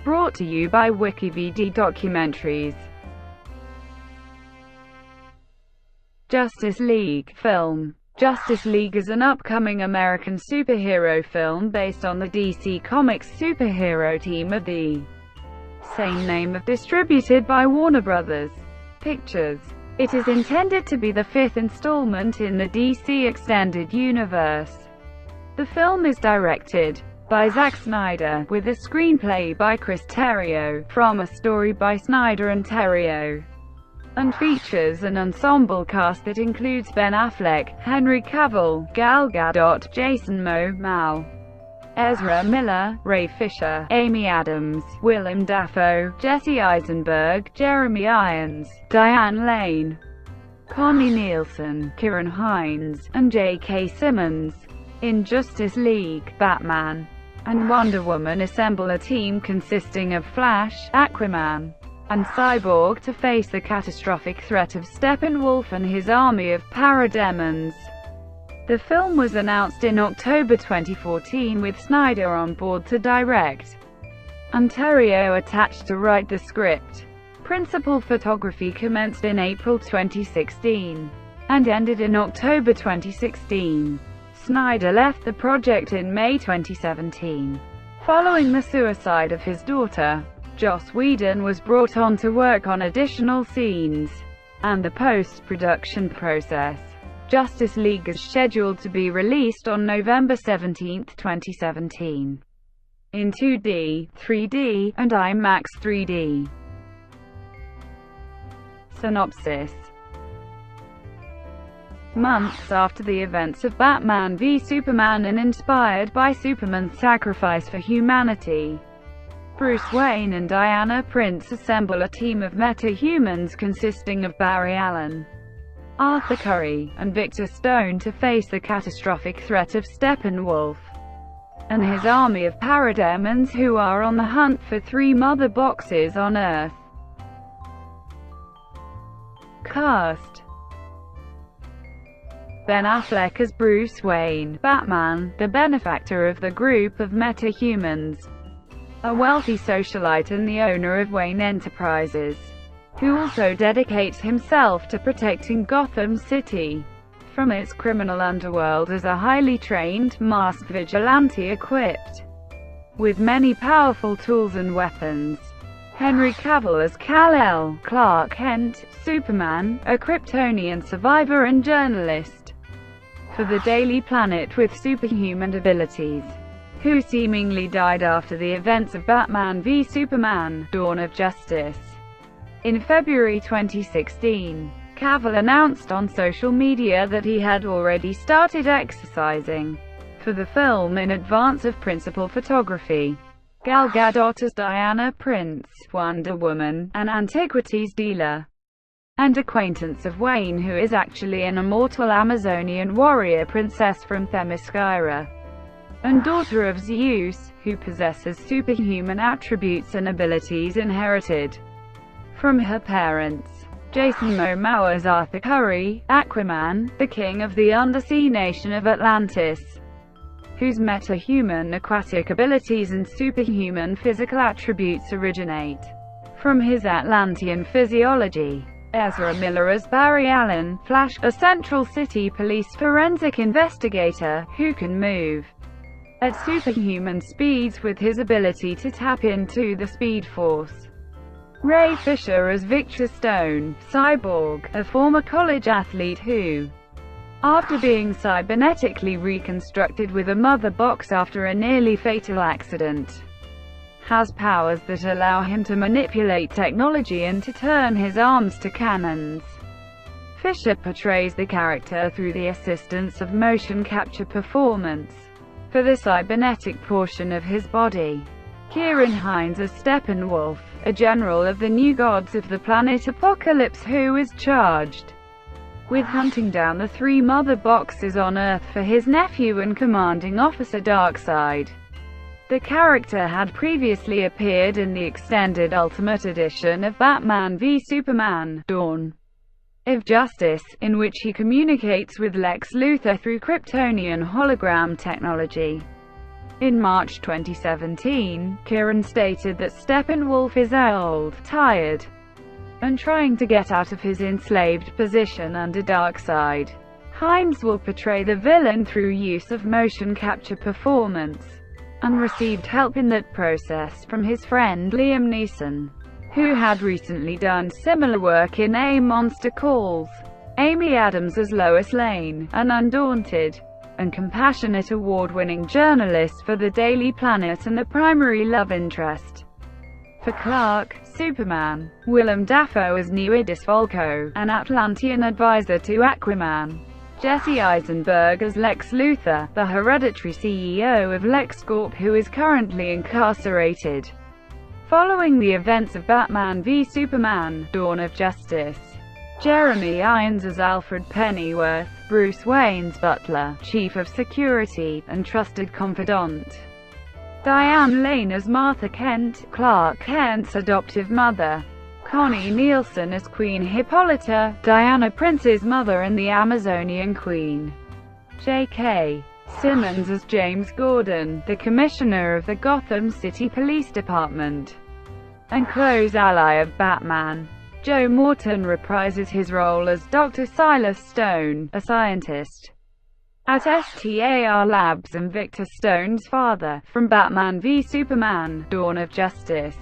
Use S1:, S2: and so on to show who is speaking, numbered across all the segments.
S1: Brought to you by WikiVidi Documentaries. Justice League film. Justice League is an upcoming American superhero film based on the DC Comics superhero team of the same name, distributed by Warner Bros. Pictures. It is intended to be the fifth installment in the DC Extended Universe. The film is directed by Zack Snyder, with a screenplay by Chris Terrio, from a story by Snyder and Terrio, and features an ensemble cast that includes Ben Affleck, Henry Cavill, Gal Gadot, Jason Momoa, Ezra Miller, Ray Fisher, Amy Adams, Willem Dafoe, Jesse Eisenberg, Jeremy Irons, Diane Lane, Connie Nielsen, Ciarán Hinds, and J.K. Simmons. In Justice League, Batman and Wonder Woman assemble a team consisting of Flash, Aquaman, and Cyborg to face the catastrophic threat of Steppenwolf and his army of Parademons. The film was announced in October 2014 with Snyder on board to direct, and Terrio attached to write the script. Principal photography commenced in April 2016, and ended in October 2016. Snyder left the project in May 2017. Following the suicide of his daughter, Joss Whedon was brought on to work on additional scenes and the post-production process. Justice League is scheduled to be released on November 17, 2017, in 2D, 3D, and IMAX 3D. Synopsis. Months after the events of Batman v Superman and inspired by Superman's sacrifice for humanity, Bruce Wayne and Diana Prince assemble a team of meta-humans consisting of Barry Allen, Arthur Curry, and Victor Stone to face the catastrophic threat of Steppenwolf and his army of Parademons, who are on the hunt for 3 mother boxes on Earth. Cast: Ben Affleck as Bruce Wayne, Batman, the benefactor of the group of meta-humans, a wealthy socialite and the owner of Wayne Enterprises, who also dedicates himself to protecting Gotham City from its criminal underworld as a highly trained, masked vigilante equipped with many powerful tools and weapons. Henry Cavill as Kal-El, Clark Kent, Superman, a Kryptonian survivor and journalist for the Daily Planet with superhuman abilities, who seemingly died after the events of Batman v Superman: Dawn of Justice. In February 2016, Cavill announced on social media that he had already started exercising for the film in advance of principal photography. Gal Gadot as Diana Prince, Wonder Woman, an antiquities dealer and acquaintance of Wayne, who is actually an immortal Amazonian warrior princess from Themyscira, and daughter of Zeus, who possesses superhuman attributes and abilities inherited from her parents. Jason Momoa as Arthur Curry, Aquaman, the king of the undersea nation of Atlantis, whose meta-human aquatic abilities and superhuman physical attributes originate from his Atlantean physiology. Ezra Miller as Barry Allen, Flash, a Central City Police forensic investigator, who can move at superhuman speeds with his ability to tap into the Speed Force. Ray Fisher as Victor Stone, Cyborg, a former college athlete who, after being cybernetically reconstructed with a mother box after a nearly fatal accident, has powers that allow him to manipulate technology and to turn his arms to cannons. Fisher portrays the character through the assistance of motion capture performance for the cybernetic portion of his body. Ciarán Hinds as Steppenwolf, a general of the New Gods of the planet Apocalypse who is charged with hunting down the 3 mother boxes on Earth for his nephew and commanding officer Darkseid. The character had previously appeared in the extended Ultimate Edition of Batman v Superman: Dawn of Justice, in which he communicates with Lex Luthor through Kryptonian hologram technology. In March 2017, Ciarán stated that Steppenwolf is old, tired, and trying to get out of his enslaved position under Darkseid. Hinds will portray the villain through use of motion capture performance, and received help in that process from his friend Liam Neeson, who had recently done similar work in A Monster Calls. Amy Adams as Lois Lane, an undaunted and compassionate award-winning journalist for the Daily Planet and the primary love interest for Clark, Superman. Willem Dafoe as Neo-Idis Volko, an Atlantean advisor to Aquaman. Jesse Eisenberg as Lex Luthor, the hereditary CEO of LexCorp who is currently incarcerated following the events of Batman v Superman: Dawn of Justice. Jeremy Irons as Alfred Pennyworth, Bruce Wayne's butler, chief of security, and trusted confidant. Diane Lane as Martha Kent, Clark Kent's adoptive mother. Connie Nielsen as Queen Hippolyta, Diana Prince's mother and the Amazonian Queen. J.K. Simmons as James Gordon, the commissioner of the Gotham City Police Department and close ally of Batman. Joe Morton reprises his role as Dr. Silas Stone, a scientist at STAR Labs and Victor Stone's father, from Batman v Superman: Dawn of Justice.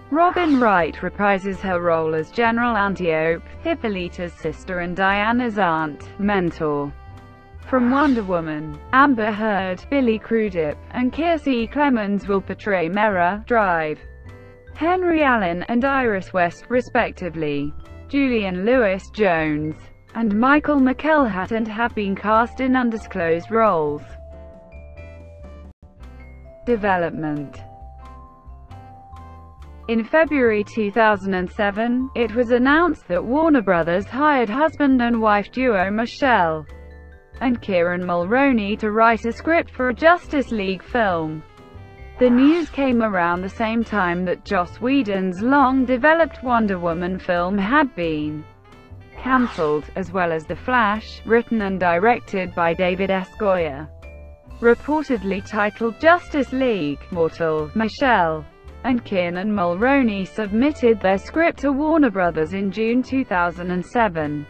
S1: Robin Wright reprises her role as General Antiope, Hippolyta's sister and Diana's aunt, mentor. From Wonder Woman, Amber Heard, Billy Crudup, and Kiersey Clemons will portray Mera, Drive, Henry Allen, and Iris West, respectively. Julian Lewis-Jones and Michael McElhatton have been cast in undisclosed roles. Development. In February 2007, it was announced that Warner Bros. Hired husband and wife duo Michelle and Kieran Mulroney to write a script for a Justice League film. The news came around the same time that Joss Whedon's long-developed Wonder Woman film had been cancelled, as well as The Flash, written and directed by David S. Goyer. Reportedly titled Justice League Mortal, Michelle and Kieran Mulroney submitted their script to Warner Bros. In June 2007,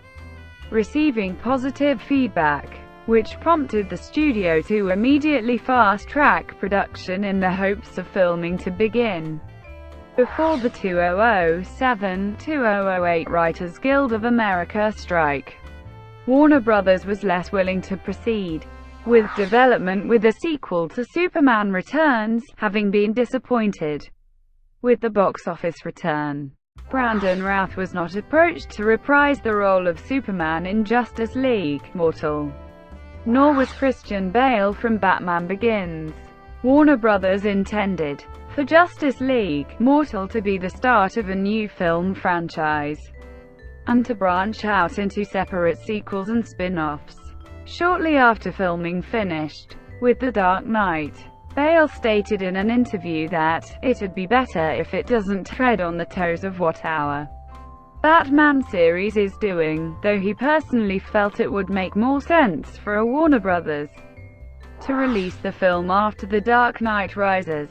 S1: receiving positive feedback, which prompted the studio to immediately fast-track production in the hopes of filming to begin before the 2007-2008 Writers Guild of America strike. Warner Bros. Was less willing to proceed with development with a sequel to Superman Returns, having been disappointed with the box office return. Brandon Routh was not approached to reprise the role of Superman in Justice League Mortal, nor was Christian Bale from Batman Begins. Warner Bros. Intended for Justice League Mortal to be the start of a new film franchise, and to branch out into separate sequels and spin-offs. Shortly after filming finished with The Dark Knight, Bale stated in an interview that, "It'd be better if it doesn't tread on the toes of what our Batman series is doing," though he personally felt it would make more sense for a Warner Bros. To release the film after The Dark Knight Rises.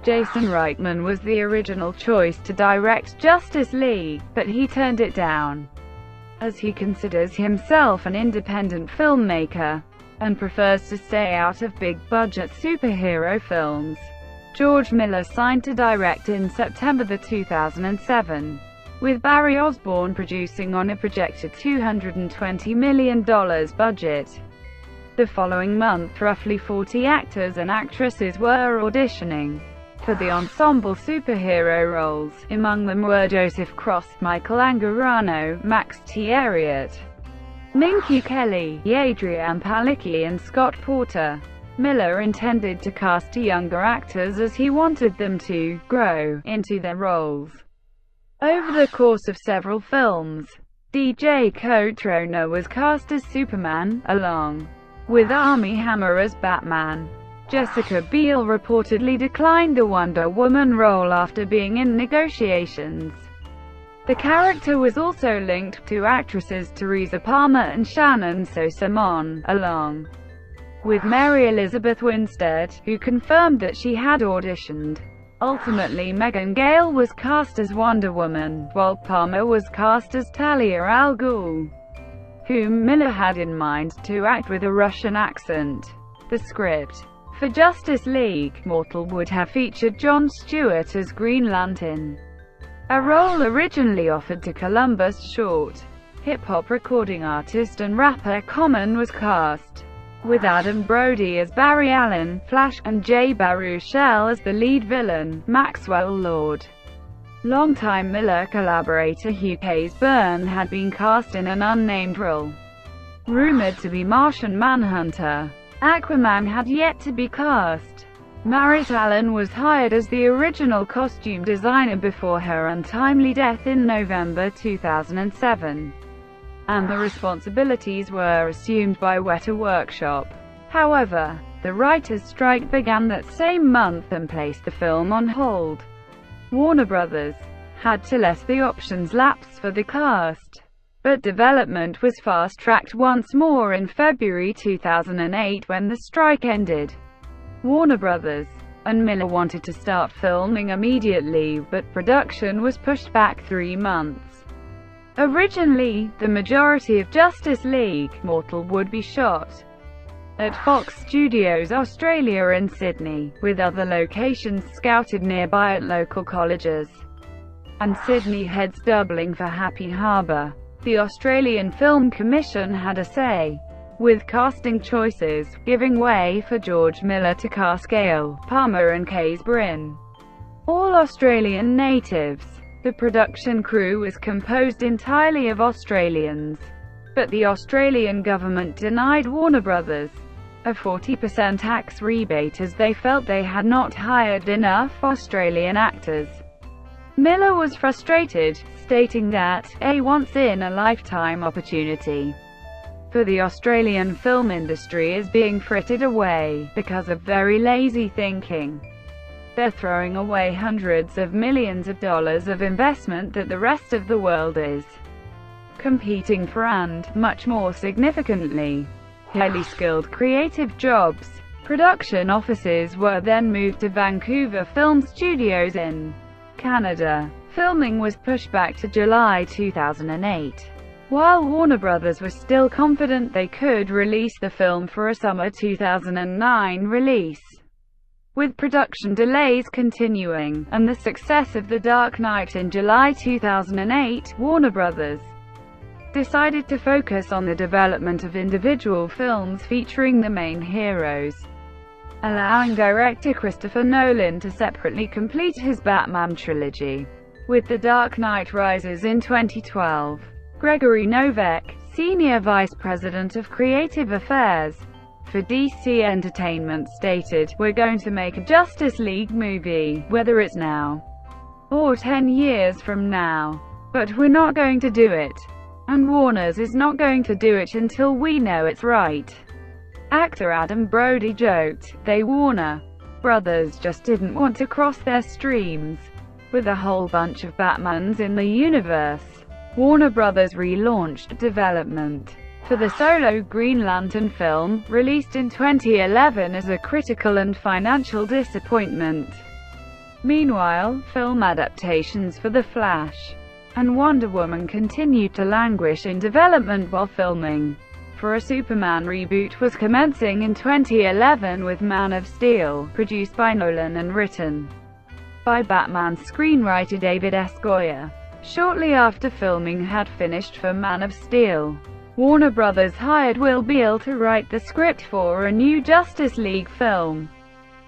S1: Jason Reitman was the original choice to direct Justice League, but he turned it down, as he considers himself an independent filmmaker, and prefers to stay out of big-budget superhero films. George Miller signed to direct in September 2007, with Barry Osborne producing on a projected $220 million budget. The following month, roughly 40 actors and actresses were auditioning for the ensemble superhero roles. Among them were Joseph Cross, Michael Angarano, Max Thierriot, Minky Kelly, Adrian Palicki and Scott Porter. Miller intended to cast younger actors as he wanted them to grow into their roles over the course of several films. DJ Cotrona was cast as Superman, along with Armie Hammer as Batman. Jessica Biel reportedly declined the Wonder Woman role after being in negotiations. The character was also linked to actresses Teresa Palmer and Shannon Sosamon, along with Mary Elizabeth Winstead, who confirmed that she had auditioned. Ultimately, Megan Gale was cast as Wonder Woman, while Palmer was cast as Talia al Ghul, whom Miller had in mind to act with a Russian accent. The script for Justice League Mortal would have featured Jon Stewart as Green Lantern, a role originally offered to Columbus Short. Hip-hop recording artist and rapper Common was cast, with Adam Brody as Barry Allen, Flash, and Jay Baruchel as the lead villain, Maxwell Lord. Longtime Miller collaborator Hugh Byrne had been cast in an unnamed role, rumored to be Martian Manhunter. Aquaman had yet to be cast. Marit Allen was hired as the original costume designer before her untimely death in November 2007. And the responsibilities were assumed by Weta Workshop. However, the writers' strike began that same month and placed the film on hold. Warner Brothers had to let the options lapse for the cast, but development was fast-tracked once more in February 2008 when the strike ended. Warner Brothers and Miller wanted to start filming immediately, but production was pushed back 3 months. Originally, the majority of Justice League Mortal would be shot at Fox Studios Australia in Sydney, with other locations scouted nearby at local colleges and Sydney heads doubling for Happy Harbour. The Australian Film Commission had a say with casting choices, giving way for George Miller to cast Gale, Palmer and Case Bryn, all Australian natives. The production crew was composed entirely of Australians, but the Australian government denied Warner Brothers a 40% tax rebate as they felt they had not hired enough Australian actors. Miller was frustrated, stating that a once-in-a-lifetime opportunity for the Australian film industry is being frittered away because of very lazy thinking. They're throwing away hundreds of millions of dollars of investment that the rest of the world is competing for, and, much more significantly, highly skilled creative jobs. Production offices were then moved to Vancouver Film Studios in Canada. Filming was pushed back to July 2008. While Warner Brothers was still confident they could release the film for a summer 2009 release, with production delays continuing, and the success of The Dark Knight in July 2008, Warner Brothers decided to focus on the development of individual films featuring the main heroes, allowing director Christopher Nolan to separately complete his Batman trilogy with The Dark Knight Rises in 2012. Gregory Novak, Senior Vice President of Creative Affairs for DC Entertainment, stated, "We're going to make a Justice League movie, whether it's now or 10 years from now. But we're not going to do it. And Warner's is not going to do it until we know it's right." Actor Adam Brody joked, "They Warner Brothers just didn't want to cross their streams with a whole bunch of Batmans in the universe." Warner Brothers relaunched development for the solo Green Lantern film, released in 2011 as a critical and financial disappointment. Meanwhile, film adaptations for The Flash and Wonder Woman continued to languish in development, while filming for a Superman reboot was commencing in 2011 with Man of Steel, produced by Nolan and written by Batman screenwriter David S. Goyer. Shortly after filming had finished for Man of Steel, Warner Brothers hired Will Beall to write the script for a new Justice League film.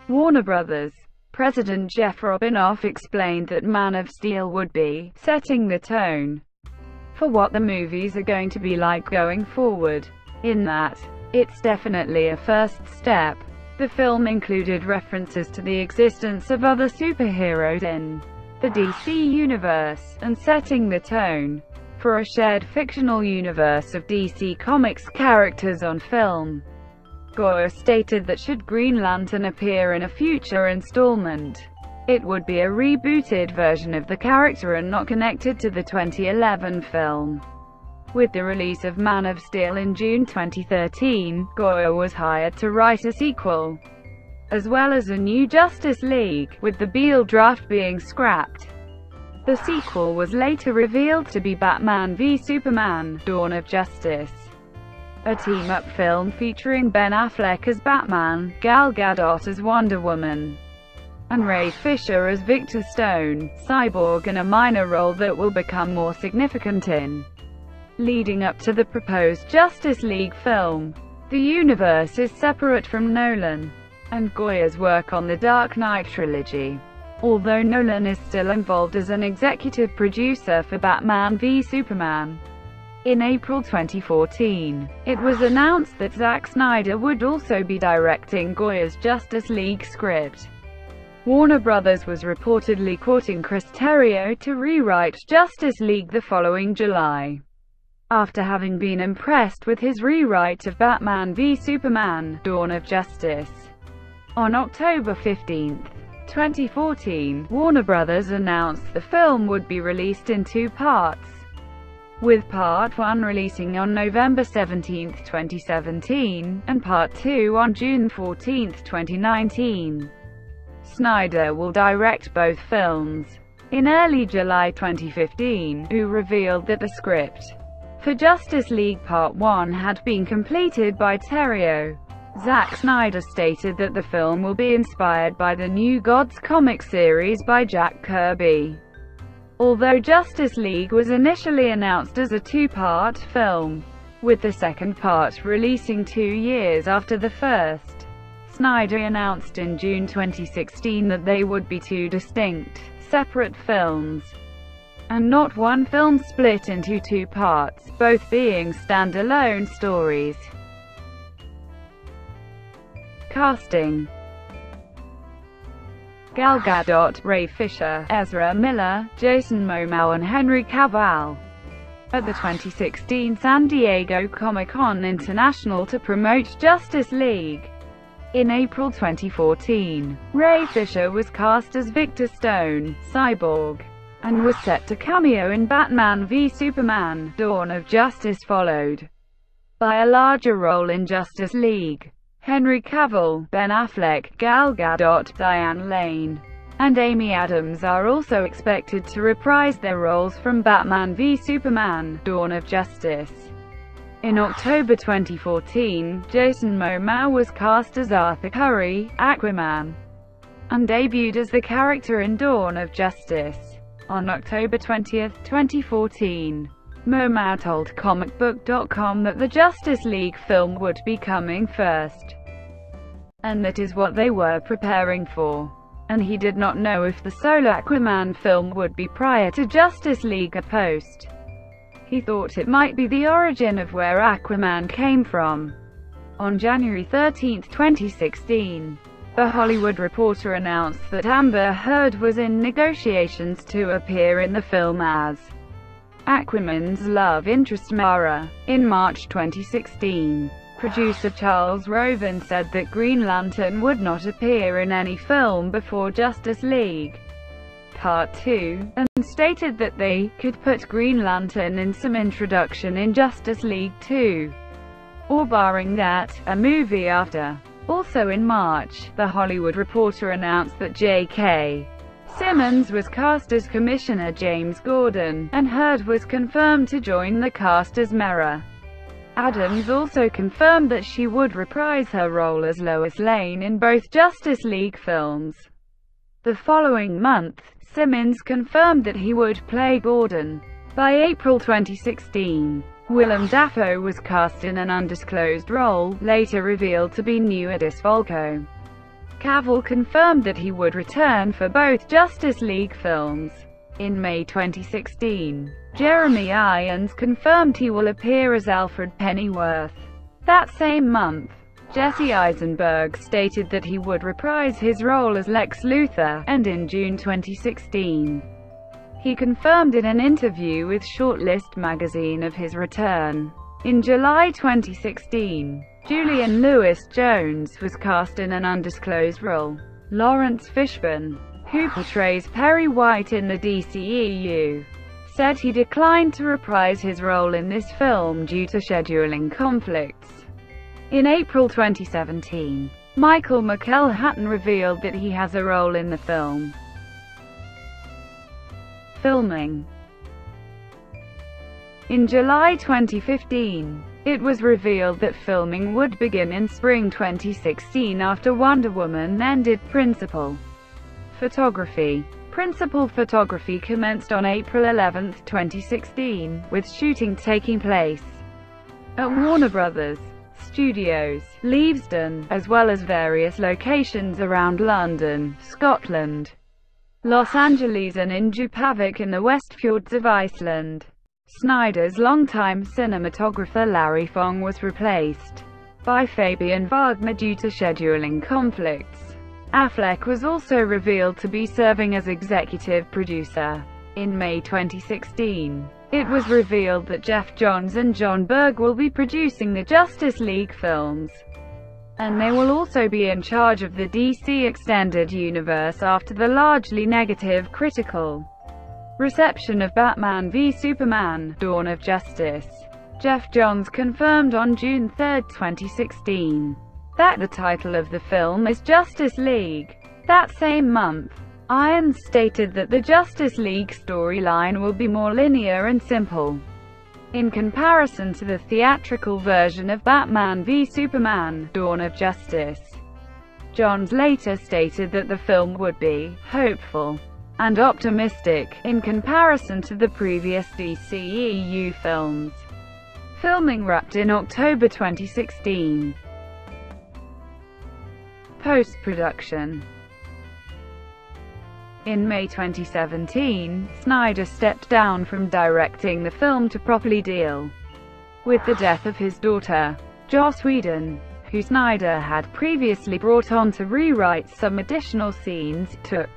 S1: Warner Brothers President Jeff Robinoff explained that Man of Steel would be setting the tone for what the movies are going to be like going forward, in that it's definitely a first step. The film included references to the existence of other superheroes in the DC universe, and setting the tone for a shared fictional universe of DC Comics characters on film. Goyer stated that should Green Lantern appear in a future installment, it would be a rebooted version of the character and not connected to the 2011 film. With the release of Man of Steel in June 2013, Goyer was hired to write a sequel, as well as a new Justice League, with the Beale draft being scrapped. The sequel was later revealed to be Batman v Superman: Dawn of Justice, a team-up film featuring Ben Affleck as Batman, Gal Gadot as Wonder Woman, and Ray Fisher as Victor Stone, Cyborg, in a minor role that will become more significant in leading up to the proposed Justice League film. The universe is separate from Nolan and Goyer's work on the Dark Knight trilogy, although Nolan is still involved as an executive producer for Batman v Superman. In April 2014, it was announced that Zack Snyder would also be directing Goyer's Justice League script. Warner Brothers was reportedly courting Chris Terrio to rewrite Justice League the following July, after having been impressed with his rewrite of Batman v Superman: Dawn of Justice. On October 15, 2014, Warner Brothers announced the film would be released in 2 parts, with Part 1 releasing on November 17, 2017, and Part 2 on June 14, 2019. Snyder will direct both films. In early July 2015, WHO revealed that the script for Justice League Part 1 had been completed by Terrio. Zack Snyder stated that the film will be inspired by the New Gods comic series by Jack Kirby. Although Justice League was initially announced as a 2-part film, with the second part releasing 2 years after the first, Snyder announced in June 2016 that they would be 2 distinct, separate films, and not one film split into 2 parts, both being standalone stories. Casting: Gal Gadot, Ray Fisher, Ezra Miller, Jason Momoa and Henry Cavill. At the 2016 San Diego Comic-Con International to promote Justice League. In April 2014, Ray Fisher was cast as Victor Stone, Cyborg, and was set to cameo in Batman v Superman: Dawn of Justice, followed by a larger role in Justice League. Henry Cavill, Ben Affleck, Gal Gadot, Diane Lane, and Amy Adams are also expected to reprise their roles from Batman v Superman: Dawn of Justice. In October 2014, Jason Momoa was cast as Arthur Curry, Aquaman, and debuted as the character in Dawn of Justice. On October 20, 2014, Momoa told comicbook.com that the Justice League film would be coming first, and that is what they were preparing for, and he did not know if the solo Aquaman film would be prior to Justice League or post. He thought it might be the origin of where Aquaman came from. On January 13, 2016, The Hollywood Reporter announced that Amber Heard was in negotiations to appear in the film as Aquaman's love interest Mara. In March 2016, producer Charles Roven said that Green Lantern would not appear in any film before Justice League Part 2, and stated that they could put Green Lantern in some introduction in Justice League 2, or barring that, a movie after. Also in March, The Hollywood Reporter announced that J.K. Simmons was cast as Commissioner James Gordon, and Heard was confirmed to join the cast as Mera. Adams also confirmed that she would reprise her role as Lois Lane in both Justice League films. The following month, Simmons confirmed that he would play Gordon. By April 2016, Willem Dafoe was cast in an undisclosed role, later revealed to be Newidis Volko. Cavill confirmed that he would return for both Justice League films. In May 2016, Jeremy Irons confirmed he will appear as Alfred Pennyworth. That same month, Jesse Eisenberg stated that he would reprise his role as Lex Luthor, and in June 2016, he confirmed in an interview with Shortlist magazine of his return. In July 2016, Julian Lewis-Jones was cast in an undisclosed role. Lawrence Fishburne, who portrays Perry White in the DCEU, said he declined to reprise his role in this film due to scheduling conflicts. In April 2017, Michael McElhatton revealed that he has a role in the film. Filming. In July 2015, it was revealed that filming would begin in spring 2016 after Wonder Woman ended. Principal photography commenced on April 11, 2016, with shooting taking place at Warner Bros. Studios, Leavesden, as well as various locations around London, Scotland, Los Angeles and in Djupavik in the West Fjords of Iceland. Snyder's longtime cinematographer Larry Fong was replaced by Fabian Wagner due to scheduling conflicts. Affleck was also revealed to be serving as executive producer. In May 2016, it was revealed that Jeff Johns and John Berg will be producing the Justice League films, and they will also be in charge of the DC Extended Universe after the largely negative critical reception of Batman v Superman: Dawn of Justice. Jeff Johns confirmed on June 3, 2016, that the title of the film is Justice League. That same month, Irons stated that the Justice League storyline will be more linear and simple in comparison to the theatrical version of Batman v Superman: Dawn of Justice. Johns later stated that the film would be hopeful and optimistic in comparison to the previous DCEU films. Filming wrapped in October 2016. Post-production. In May 2017, Snyder stepped down from directing the film to properly deal with the death of his daughter, Joss Whedon, who Snyder had previously brought on to rewrite some additional scenes, took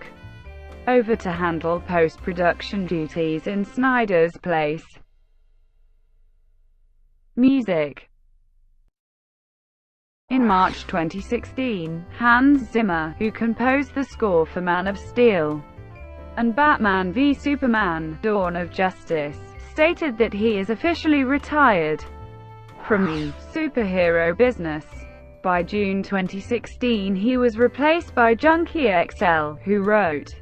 S1: over to handle post-production duties in Snyder's place. Music. In March 2016, Hans Zimmer, who composed the score for Man of Steel and Batman v Superman: Dawn of Justice, stated that he is officially retired from the superhero business. By June 2016, he was replaced by Junkie XL, who wrote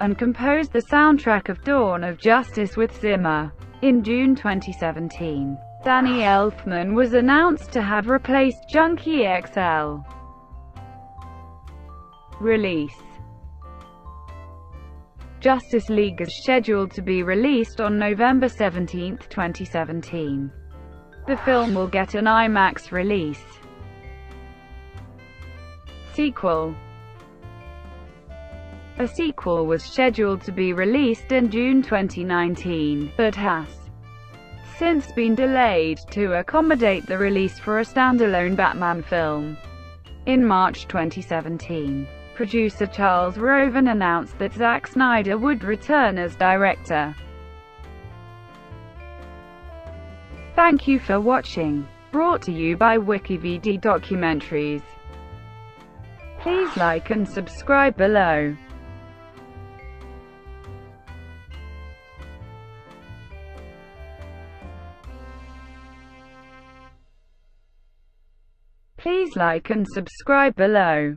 S1: and composed the soundtrack of Dawn of Justice with Zimmer. In June 2017, Danny Elfman was announced to have replaced Junkie XL. Release. Justice League is scheduled to be released on November 17, 2017. The film will get an IMAX release. Sequel. A sequel was scheduled to be released in June 2019, but has since been delayed to accommodate the release for a standalone Batman film. In March 2017, producer Charles Roven announced that Zack Snyder would return as director. Thank you for watching. Brought to you by WikiVidi Documentaries. Please like and subscribe below. Please like and subscribe below.